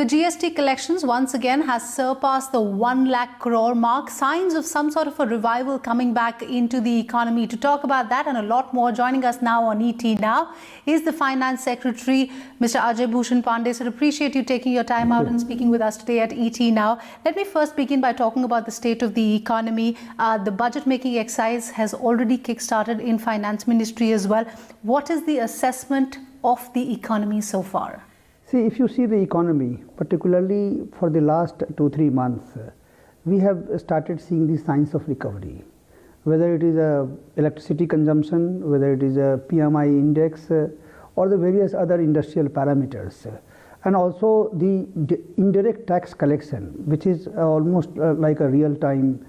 The GST collections once again has surpassed the 1 lakh crore mark. Signs of some sort of a revival coming back into the economy. To talk about that and a lot more, joining us now on ET Now is the Finance Secretary, Mr. Ajay Bushan. Sir, appreciate you taking your time out and speaking with us today at ET Now. Let me first begin by talking about the state of the economy. The budget making exercise has already kick-started in Finance Ministry as well. What is the assessment of the economy so far? See, if you see the economy, particularly for the last 2-3 months, we have started seeing the signs of recovery. Whether it is electricity consumption, whether it is a PMI index, or the various other industrial parameters, and also the indirect tax collection, which is almost like a real-time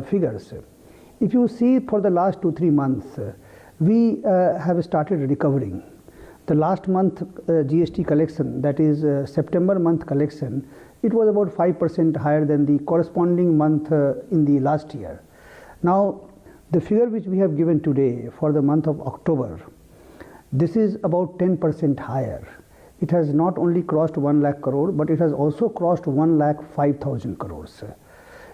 figures. If you see for the last 2-3 months, we have started recovering. The last month GST collection, that is September month collection, it was about 5% higher than the corresponding month in the last year. Now, the figure which we have given today for the month of October, this is about 10% higher. It has not only crossed 1 lakh crore, but it has also crossed 1,05,000 crores.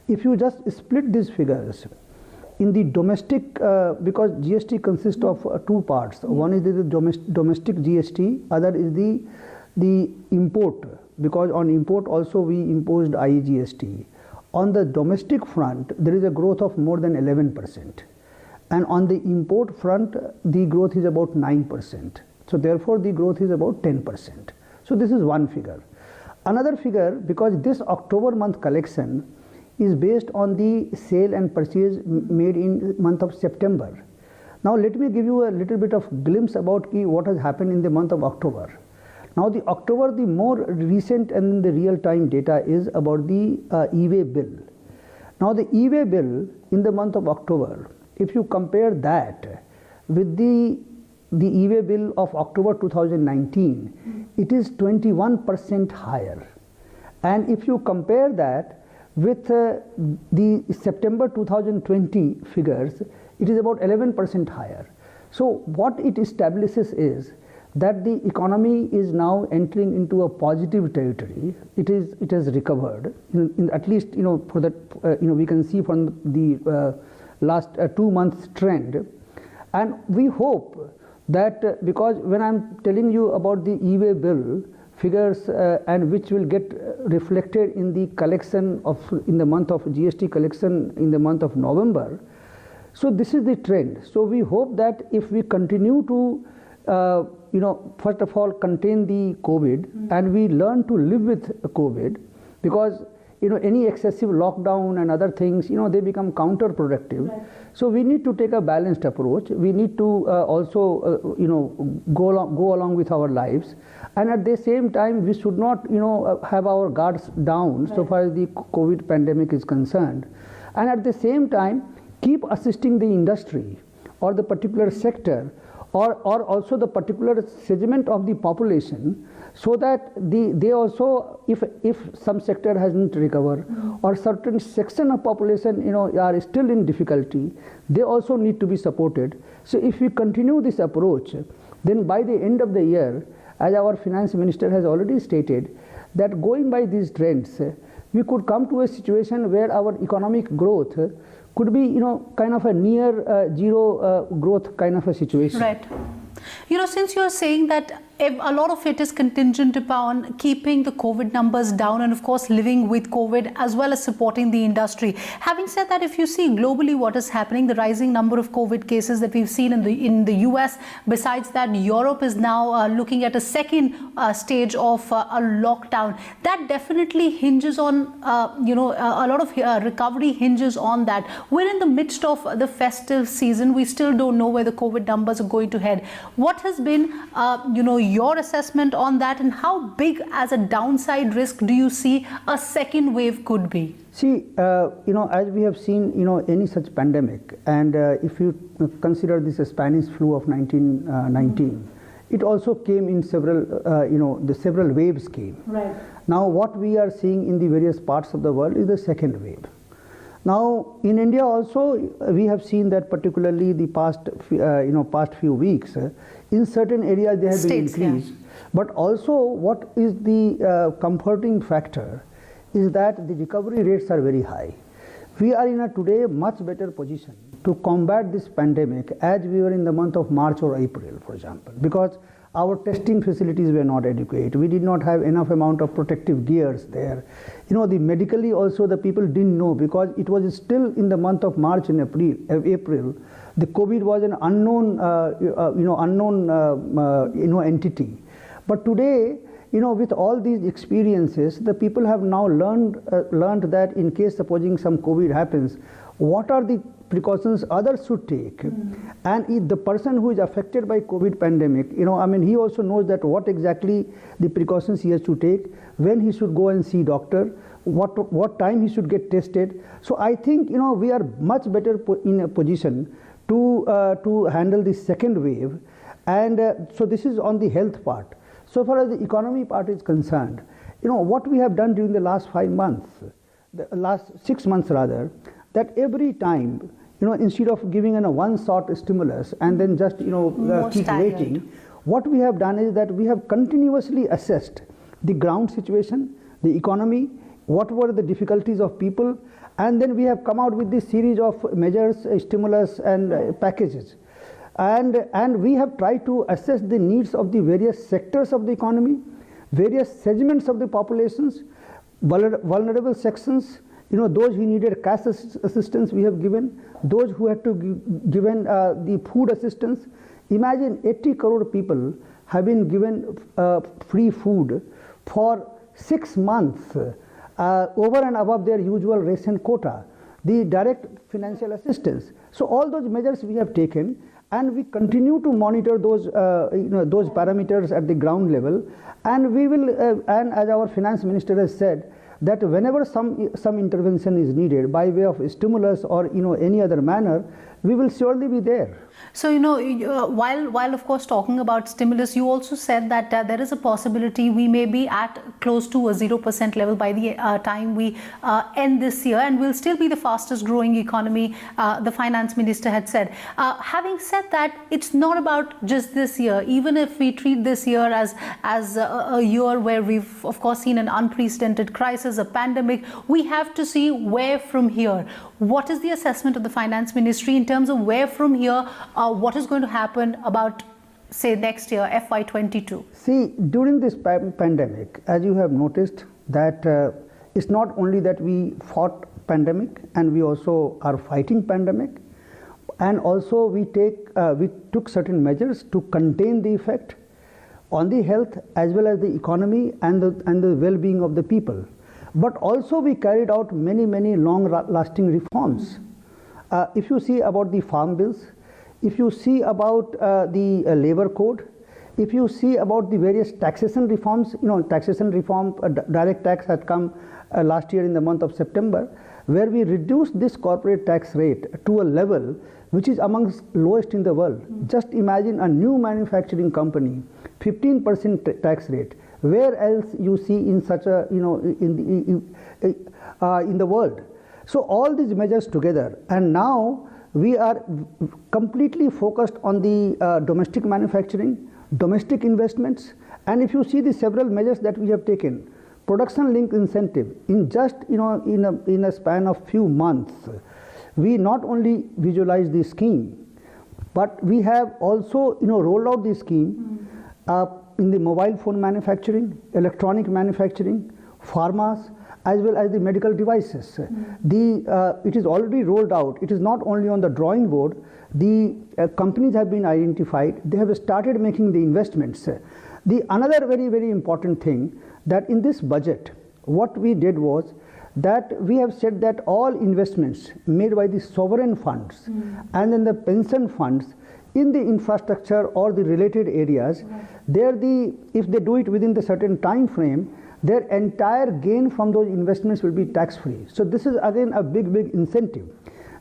If you just split these figures, in the domestic, because GST consists of two parts. One is the domestic GST, other is the import, because on import also we imposed IGST. On the domestic front, there is a growth of more than 11%. And on the import front, the growth is about 9%. So therefore, the growth is about 10%. So this is one figure. Another figure, because this October month collection is based on the sale and purchase made in month of September. Now let me give you a little bit of glimpse about what has happened in the month of October. Now the October, the more recent and the real-time data is about the e-way bill. Now the e-way bill in the month of October, if you compare that with the e-way bill of October 2019, it is 21% higher. And if you compare that with the September 2020 figures, it is about 11% higher. So what it establishes is that the economy is now entering into a positive territory. It has recovered. At least for that we can see from the last 2 months trend, and we hope that because when I'm telling you about the e-way bill figures and which will get reflected in the collection in the month of GST collection in the month of November. So this is the trend. So we hope that if we continue to first of all contain the COVID and we learn to live with COVID, because any excessive lockdown and other things, they become counterproductive. Right. So we need to take a balanced approach. We need to also, go along with our lives. And at the same time, we should not, have our guards down. Right. So far as the COVID pandemic is concerned. And at the same time, keep assisting the industry or the particular sector or also the particular segment of the population, so that they also, if some sector hasn't recovered or certain section of population are still in difficulty, they also need to be supported. So if we continue this approach, then by the end of the year, as our finance minister has already stated, that going by these trends, we could come to a situation where our economic growth could be kind of a near zero growth kind of a situation. Right. Since you're saying that a lot of it is contingent upon keeping the COVID numbers down and of course living with COVID as well as supporting the industry. Having said that, if you see globally what is happening, the rising number of COVID cases that we've seen in the US, besides that Europe is now looking at a second stage of a lockdown. That definitely hinges on, a lot of recovery hinges on that. We're in the midst of the festive season. We still don't know where the COVID numbers are going to head. What has been, your assessment on that, and how big as a downside risk do you see a second wave could be? See, as we have seen, any such pandemic, and if you consider this Spanish flu of 1919, it also came in several, the several waves came. Right. Now, what we are seeing in the various parts of the world is the second wave. Now, in India also, we have seen that particularly the past few weeks, in certain areas there have been increase. Yeah. But also, what is the comforting factor is that the recovery rates are very high. We are in a today much better position to combat this pandemic as we were in the month of March or April, for example, because our testing facilities were not adequate. We did not have enough amount of protective gears there. The medically also the people didn't know, because it was still in the month of March and April. The COVID was an unknown, entity. But today, with all these experiences, the people have now learned that in case supposing some COVID happens, what are the precautions others should take. And if the person who is affected by COVID pandemic, he also knows that what exactly the precautions he has to take, when he should go and see doctor, what time he should get tested. So I think, we are much better in a position to handle the second wave. And so this is on the health part. So far as the economy part is concerned, what we have done during the last 5 months, the last 6 months rather, that every time, instead of giving a one-shot stimulus and then just, keep waiting, what we have done is that we have continuously assessed the ground situation, the economy, what were the difficulties of people, and then we have come out with this series of measures, stimulus and packages. And we have tried to assess the needs of the various sectors of the economy, various segments of the populations, vulnerable sections, those who needed cash assistance we have given, those who had to given the food assistance. Imagine 80 crore people have been given free food for 6 months over and above their usual ration quota, the direct financial assistance. So all those measures we have taken, and we continue to monitor those parameters at the ground level, and we will and as our finance minister has said, that whenever some intervention is needed by way of stimulus or any other manner, we will surely be there. So while of course talking about stimulus, you also said that there is a possibility we may be at close to a 0% level by the time we end this year, and we'll still be the fastest growing economy, the finance minister had said. Having said that, it's not about just this year. Even if we treat this year as a year where we've of course seen an unprecedented crisis, a pandemic, we have to see where from here. What is the assessment of the finance ministry in terms of where from here, what is going to happen about, say, next year, FY22? See, during this pandemic, as you have noticed, that it's not only that we fought pandemic, and we also are fighting pandemic, and also we took certain measures to contain the effect on the health as well as the economy and the well-being of the people. But also we carried out many long-lasting reforms. If you see about the farm bills, if you see about the labor code, if you see about the various taxation reforms, taxation reform, direct tax had come last year in the month of September, where we reduced this corporate tax rate to a level which is amongst lowest in the world. Just imagine a new manufacturing company, 15% tax rate. Where else you see in such a, in the world? So all these measures together, and now we are completely focused on the domestic manufacturing, domestic investments, and if you see the several measures that we have taken, production linked incentive, in just in a span of few months, we not only visualize the scheme, but we have also rolled out the scheme in the mobile phone manufacturing, electronic manufacturing, pharmas, as well as the medical devices. It is already rolled out. It is not only on the drawing board. The companies have been identified. They have started making the investments. Another very important thing, that in this budget, what we did was that we have said that all investments made by the sovereign funds and then the pension funds in the infrastructure or the related areas, if they do it within the certain time frame, their entire gain from those investments will be tax free. So this is again a big incentive.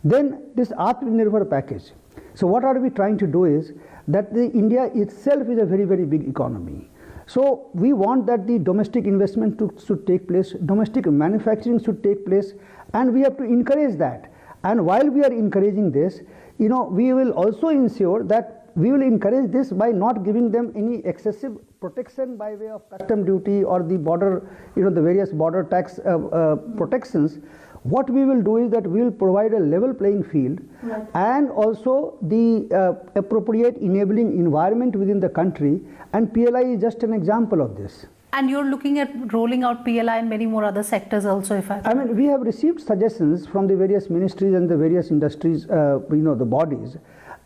Then this Atmanirbhar package. So what are we trying to do is that India itself is a very big economy. So we want that the domestic investment should take place, domestic manufacturing should take place, and we have to encourage that. And while we are encouraging this, we will also ensure that we will encourage this by not giving them any excessive protection by way of custom duty or the border, the various border tax protections. What we will do is that we will provide a level playing field, right, and also the appropriate enabling environment within the country, and PLI is just an example of this. And you're looking at rolling out PLI in many more other sectors also, I mean, we have received suggestions from the various ministries and the various industries, the bodies.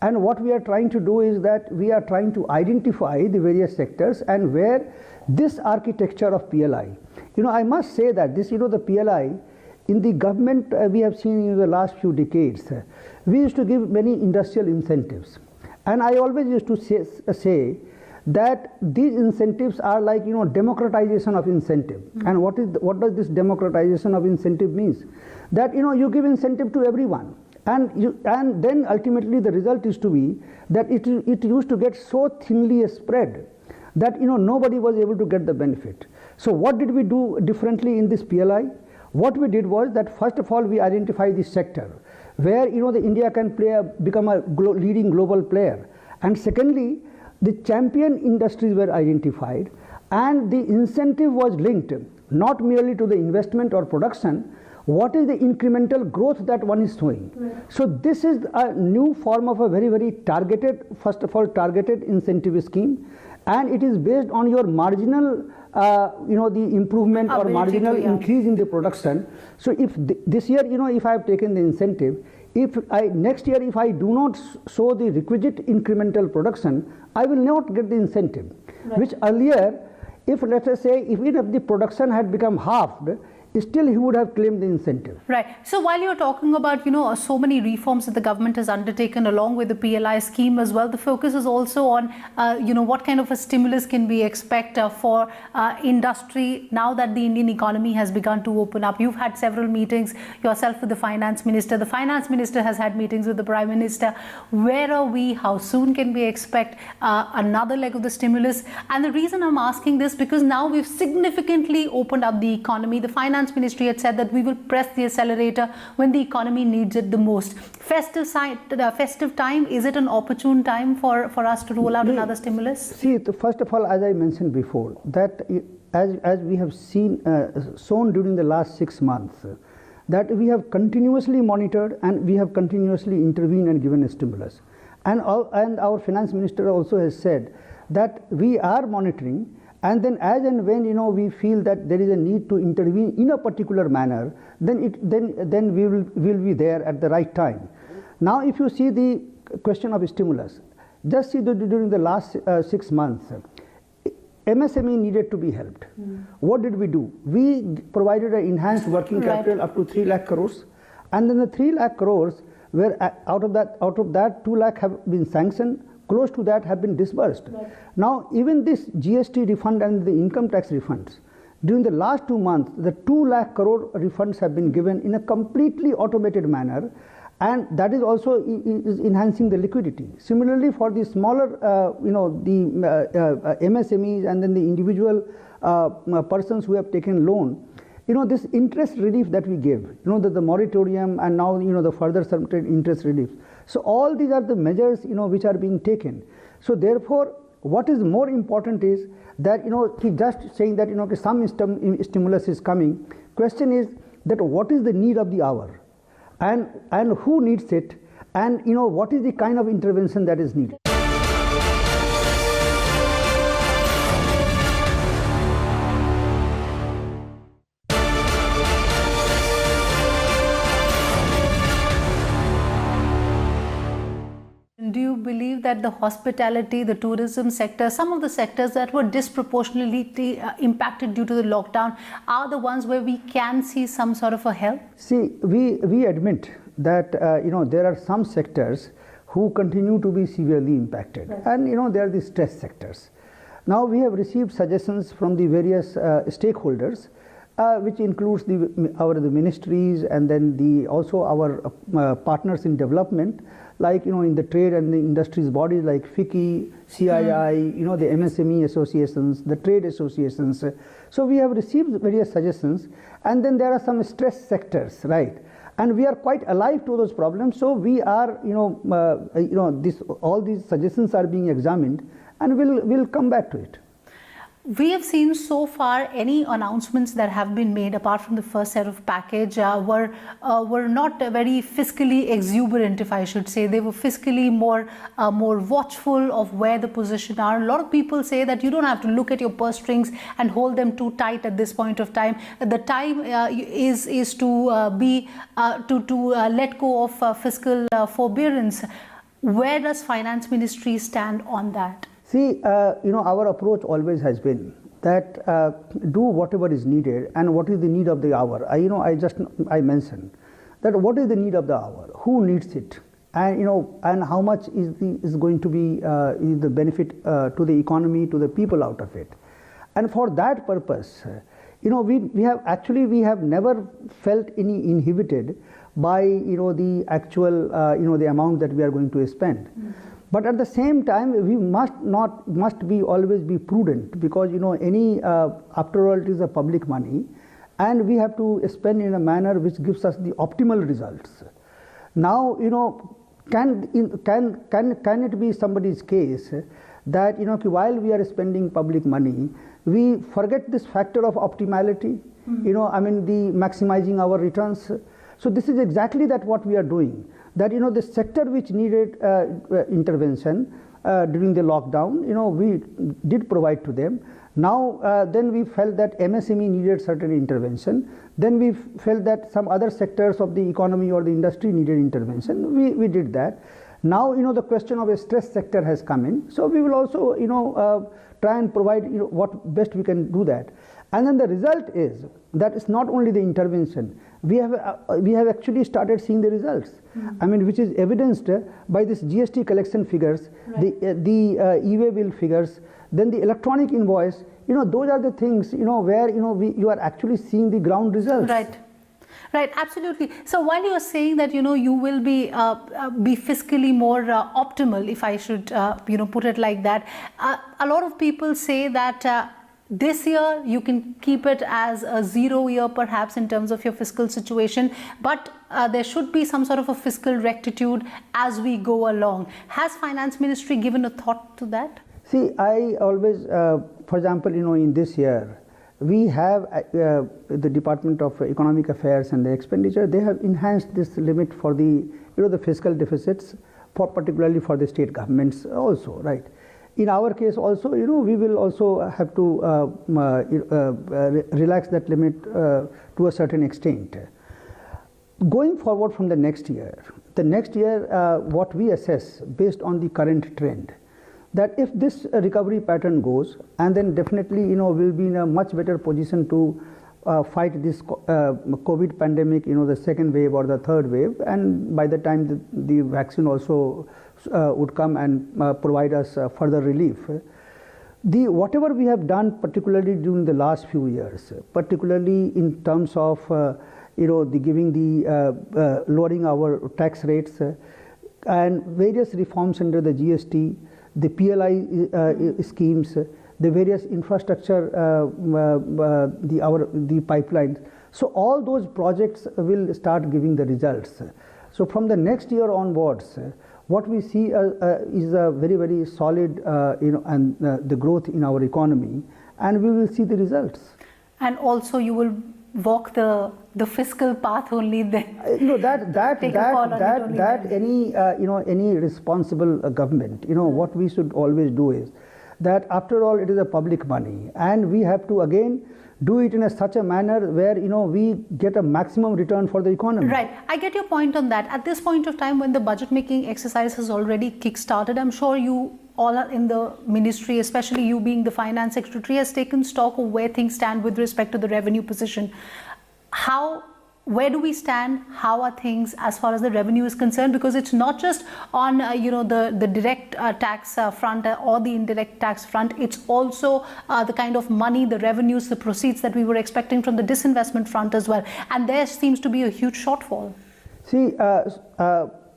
And what we are trying to do is that we are trying to identify the various sectors and where this architecture of PLI. I must say that this, the PLI, in the government we have seen in the last few decades, we used to give many industrial incentives. And I always used to say that these incentives are like democratization of incentive. Mm-hmm. And what does this democratization of incentive means? That you give incentive to everyone, and then ultimately the result is to be that it used to get so thinly spread that nobody was able to get the benefit. So what did we do differently in this PLI? What we did was that first of all we identified the sector where the India can become a leading global player, and secondly the champion industries were identified, and the incentive was linked not merely to the investment or production, what is the incremental growth that one is showing. Right. So this is a new form of a very, very targeted, first of all targeted incentive scheme, and it is based on your marginal the improvement or marginal increase in the production. So if this year if I have taken the incentive, next year if I do not show the requisite incremental production, I will not get the incentive. Right. Which earlier, if let us say even if the production had become halved, still he would have claimed the incentive. Right. So while you're talking about, so many reforms that the government has undertaken along with the PLI scheme as well, the focus is also on, what kind of a stimulus can we expect for industry now that the Indian economy has begun to open up. You've had several meetings yourself with the finance minister. The finance minister has had meetings with the prime minister. Where are we? How soon can we expect another leg of the stimulus? And the reason I'm asking this, because now we've significantly opened up the economy. The finance ministry had said that we will press the accelerator when the economy needs it the most. Festive time, is it an opportune time for us to roll out another stimulus? See, first of all, as I mentioned before, that as we have seen shown during the last 6 months, that we have continuously monitored and we have continuously intervened and given a stimulus. And our finance minister also has said that we are monitoring, and then as and when we feel that there is a need to intervene in a particular manner, then we will be there at the right time. Now if you see the question of stimulus, just see that during the last 6 months, MSME needed to be helped. What did we do? We provided an enhanced working capital up to 3 lakh crores, and then the 3 lakh crores were out of that 2 lakh have been sanctioned. Close to that have been disbursed. Right. Now even this GST refund and the income tax refunds, during the last 2 months, the 2 lakh crore refunds have been given in a completely automated manner, and that is also enhancing the liquidity. Similarly, for the smaller, the MSMEs and then the individual persons who have taken loan, this interest relief that we give, the moratorium and now the further certain interest relief. So all these are the measures which are being taken. So therefore, what is more important is that just saying that some stimulus is coming. Question is that what is the need of the hour, and who needs it, and what is the kind of intervention that is needed. Do you believe that the hospitality, the tourism sector, some of the sectors that were disproportionately impacted due to the lockdown are the ones where we can see some sort of a help? See, we admit that there are some sectors who continue to be severely impacted, right, and they are the stress sectors. Now we have received suggestions from the various stakeholders which includes the ministries, and then also our partners in development, like in the trade and the industries bodies like FICCI, CII, the MSME associations, the trade associations. So we have received various suggestions, and then there are some stress sectors, right? And we are quite alive to those problems. So we are, all these suggestions are being examined, and we'll come back to it. We have seen so far any announcements that have been made apart from the first set of package were not very fiscally exuberant, if I should say. They were fiscally more watchful of where the position are. A lot of people say that you don't have to look at your purse strings and hold them too tight at this point of time. The time is to let go of fiscal forbearance. Where does Finance Ministry stand on that? See, our approach always has been that do whatever is needed, and what is the need of the hour. I mentioned that what is the need of the hour, who needs it, and and how much is going to be is the benefit to the economy, to the people out of it. And for that purpose, we have never felt any inhibited by the actual the amount that we are going to spend. But at the same time, we must always be prudent, because after all, it is a public money, and we have to spend in a manner which gives us the optimal results. Now, can it be somebody's case that while we are spending public money, we forget this factor of optimality? The maximizing our returns. So this is exactly what we are doing. That the sector which needed intervention during the lockdown, we did provide to them. Now then we felt that MSME needed certain intervention. Then we felt that some other sectors of the economy or the industry needed intervention. We did that. Now the question of a stress sector has come in. So we will also try and provide what best we can do that. And then the result is that it's not only the intervention. We have actually started seeing the results. Which is evidenced by this GST collection figures, right, the e-way bill figures, then the electronic invoice. Those are the things where you are actually seeing the ground results. Right, absolutely. So while you are saying that you will be fiscally more optimal, if I should put it like that, a lot of people say that this year you can keep it as a 0 year perhaps in terms of your fiscal situation, but there should be some sort of a fiscal rectitude as we go along. Has Finance Ministry given a thought to that? See, I always, for example, in this year, we have the Department of Economic Affairs and the Expenditure. They have enhanced this limit for the the fiscal deficits, particularly for the state governments also, right? In our case also, we will also have to relax that limit to a certain extent. Going forward from the next year, what we assess based on the current trend, that if this recovery pattern goes, and then definitely we'll be in a much better position to fight this COVID pandemic, the second wave or the third wave, and by the time the vaccine also would come and provide us further relief. Whatever we have done, particularly during the last few years, particularly in terms of lowering our tax rates and various reforms under the GST, the PLI schemes, the various infrastructure, the pipelines. So all those projects will start giving the results. So from the next year onwards, what we see is a very, very solid, and the growth in our economy, and we will see the results. And also, you will walk the fiscal path only then. Any responsible government, what we should always do is that after all, it is a public money, and we have to again do it in such a manner where we get a maximum return for the economy. Right, I get your point on that. At this point of time, when the budget making exercise has already kick-started, I'm sure you all are in the ministry, especially you being the Finance Secretary, has taken stock of where things stand with respect to the revenue position. How where do we stand? How are things as far as the revenue is concerned? Because it's not just on the direct tax front or the indirect tax front. It's also the kind of money, the revenues, the proceeds that we were expecting from the disinvestment front as well. And there seems to be a huge shortfall. See,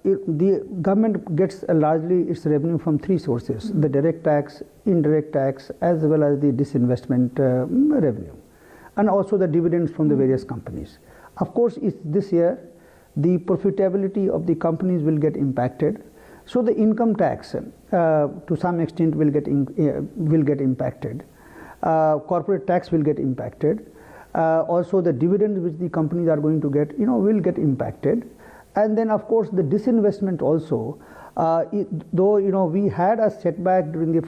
the government gets largely its revenue from three sources: the direct tax, indirect tax, as well as the disinvestment revenue, and also the dividends from the various companies. Of course, this year the profitability of the companies will get impacted, so the income tax to some extent will get impacted. Corporate tax will get impacted. Also, the dividends which the companies are going to get, will get impacted. And then, of course, the disinvestment also. Though we had a setback during the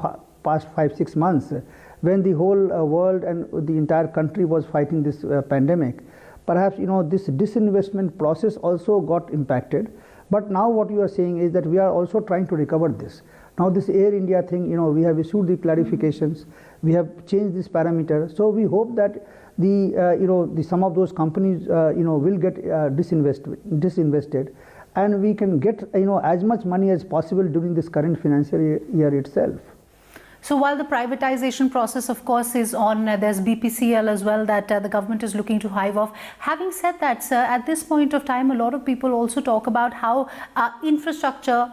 past 5-6 months when the whole world and the entire country was fighting this pandemic. Perhaps this disinvestment process also got impacted, but now what you are saying is that we are also trying to recover this. Now this Air India thing, we have issued the clarifications, we have changed this parameter, so we hope that the some of those companies will get disinvested, and we can get as much money as possible during this current financial year itself. So while the privatization process, of course, is on, there's BPCL as well that the government is looking to hive off. Having said that, sir, at this point of time, a lot of people also talk about how infrastructure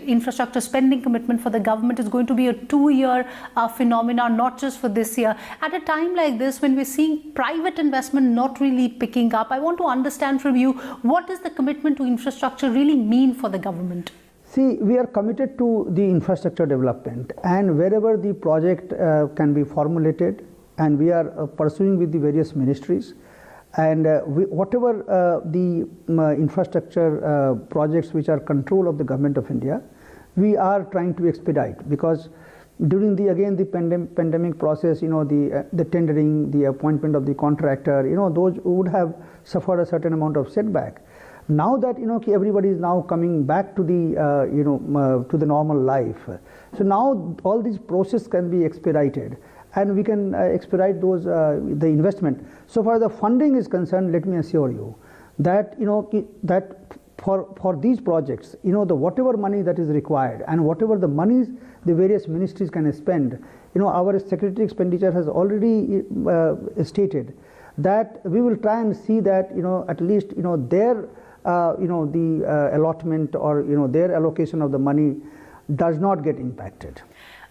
infrastructure spending commitment for the government is going to be a 2-year phenomenon, not just for this year. At a time like this, when we're seeing private investment not really picking up, I want to understand from you, what does the commitment to infrastructure really mean for the government? See, we are committed to the infrastructure development, and wherever the project can be formulated, and we are pursuing with the various ministries, and whatever the infrastructure projects which are control of the Government of India, we are trying to expedite, because during the pandemic process, the tendering, the appointment of the contractor, those would have suffered a certain amount of setback. Now that everybody is now coming back to the to the normal life, so now all these processes can be expedited, and we can expedite those the investment. So far the funding is concerned, let me assure you that that for these projects, the whatever money that is required and whatever the monies the various ministries can spend, our secretary expenditure has already stated that we will try and see that at least their the allotment or their allocation of the money does not get impacted.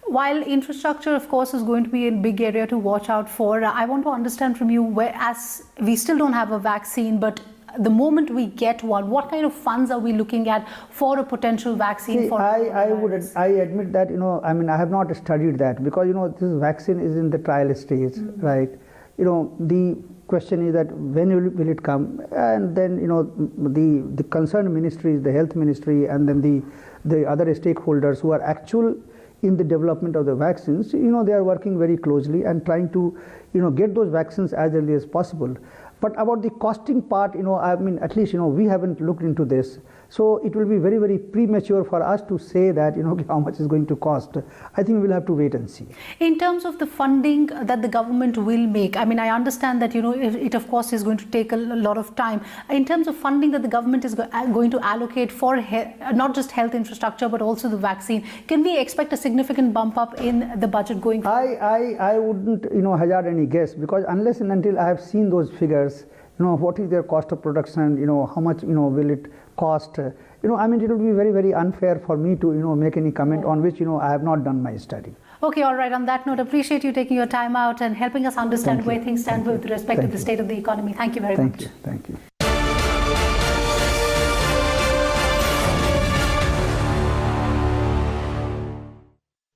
While infrastructure, of course, is going to be a big area to watch out for, I want to understand from you, as we still don't have a vaccine, but the moment we get one, what kind of funds are we looking at for a potential vaccine? See, I admit that I have not studied that, because this vaccine is in the trial stage, right? The question is that when will it come, and then the concerned ministries, the health ministry, and then the other stakeholders who are actual in the development of the vaccines, they are working very closely and trying to get those vaccines as early as possible. But about the costing part, at least we haven't looked into this, so it will be very, very premature for us to say that how much is going to cost. I think we'll have to wait and see. In terms of the funding that the government will make, I understand that it of course is going to take a lot of time. In terms of funding that the government is going to allocate for not just health infrastructure but also the vaccine, can we expect a significant bump up in the budget going forward? I wouldn't hazard any guess, because unless and until I have seen those figures, what is their cost of production, how much will it cost, it will be very, very unfair for me to make any comment on which I have not done my study. Okay, all right. On that note, appreciate you taking your time out and helping us understand where things stand with respect to the state of the economy. Thank you very much. Thank you.